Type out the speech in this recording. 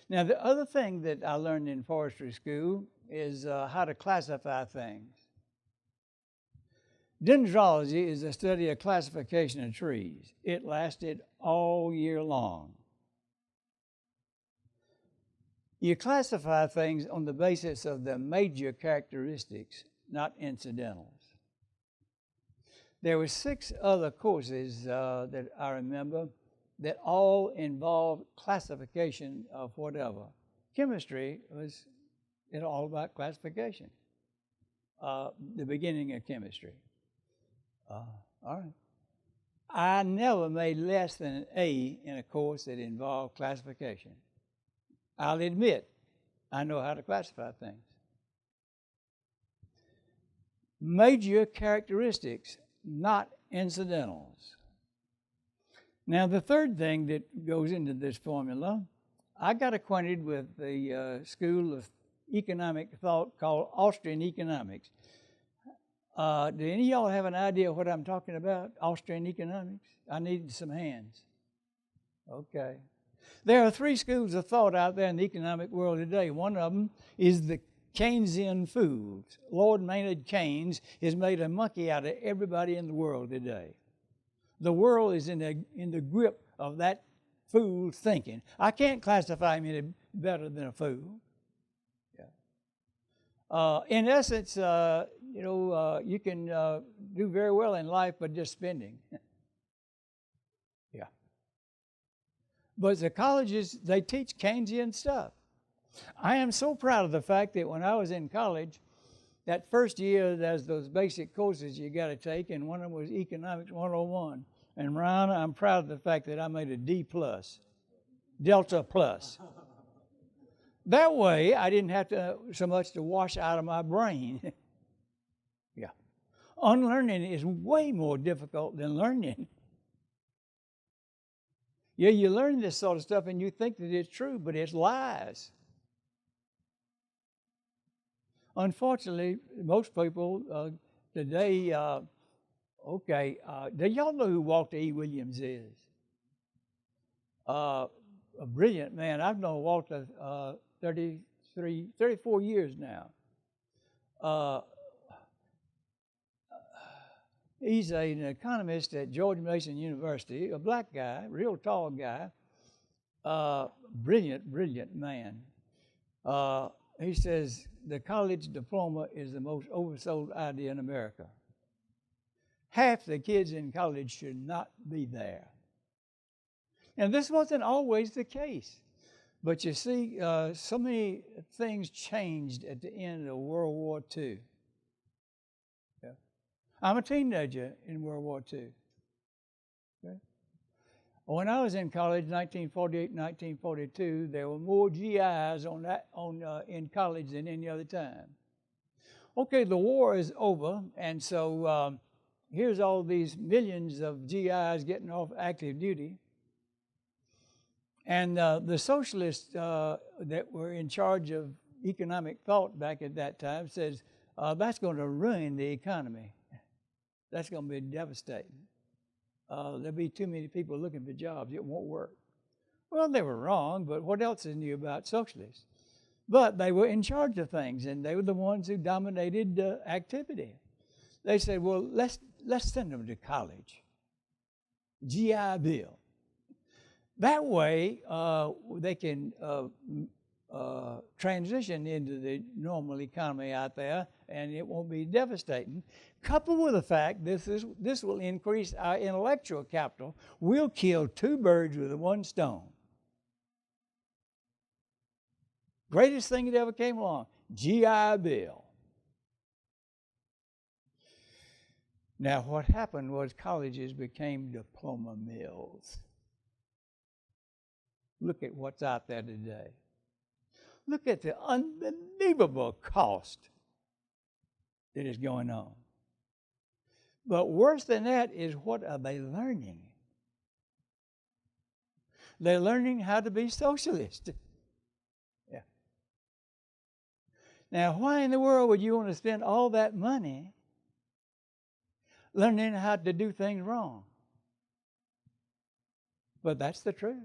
Now, the other thing that I learned in forestry school is how to classify things. Dendrology is the study of classification of trees. It lasted all year long. You classify things on the basis of the major characteristics, not incidentals. There were 6 other courses that I remember that all involved classification of whatever. Chemistry was all about classification, the beginning of chemistry. All right. I never made less than an A in a course that involved classification. I'll admit, I know how to classify things. Major characteristics, not incidentals. Now, the third thing that goes into this formula, I got acquainted with the school of economic thought called Austrian economics. Do any of y'all have an idea what I'm talking about, Austrian economics? I need some hands. Okay. There are 3 schools of thought out there in the economic world today. One of them is the Keynesian fools. Lord Maynard Keynes has made a monkey out of everybody in the world today. The world is in the grip of that fool thinking. I can't classify him any better than a fool. Yeah. In essence, you can do very well in life by just spending. Yeah. But the colleges, they teach Keynesian stuff. I am so proud of the fact that when I was in college, that first year there's those basic courses you got to take, and one of them was Economics 101. And Ron, I'm proud of the fact that I made a D+, Delta plus. That way, I didn't have to so much to wash out of my brain. Yeah. Unlearning is way more difficult than learning. Yeah, you learn this sort of stuff and you think that it's true, but it's lies. Unfortunately, most people today, do y'all know who Walter E. Williams is? A brilliant man. I've known Walter 34 years now. He's an economist at George Mason University, a black guy, real tall guy, brilliant man. He says the college diploma is the most oversold idea in America. Half the kids in college should not be there. And this wasn't always the case. But you see, so many things changed at the end of World War II. Yeah. I'm a teenager in World War II. Okay. When I was in college, 1948, 1942, there were more GIs in college than any other time. Okay, the war is over, and so here's all these millions of GIs getting off active duty. And the socialists that were in charge of economic thought back at that time says, that's going to ruin the economy. That's going to be devastating. There'll be too many people looking for jobs. It won't work. Well, they were wrong, but what else is new about socialists? But they were in charge of things, and they were the ones who dominated activity. They said, well, let's send them to college. GI Bill. That way, they can transition into the normal economy out there, and it won't be devastating. Coupled with the fact this will increase our intellectual capital, we'll kill 2 birds with 1 stone. Greatest thing that ever came along, GI Bill. Now, what happened was colleges became diploma mills. Look at what's out there today. Look at the unbelievable cost that is going on. But worse than that is, what are they learning? They're learning how to be socialist. Yeah. Now, why in the world would you want to spend all that money learning how to do things wrong? But that's the truth.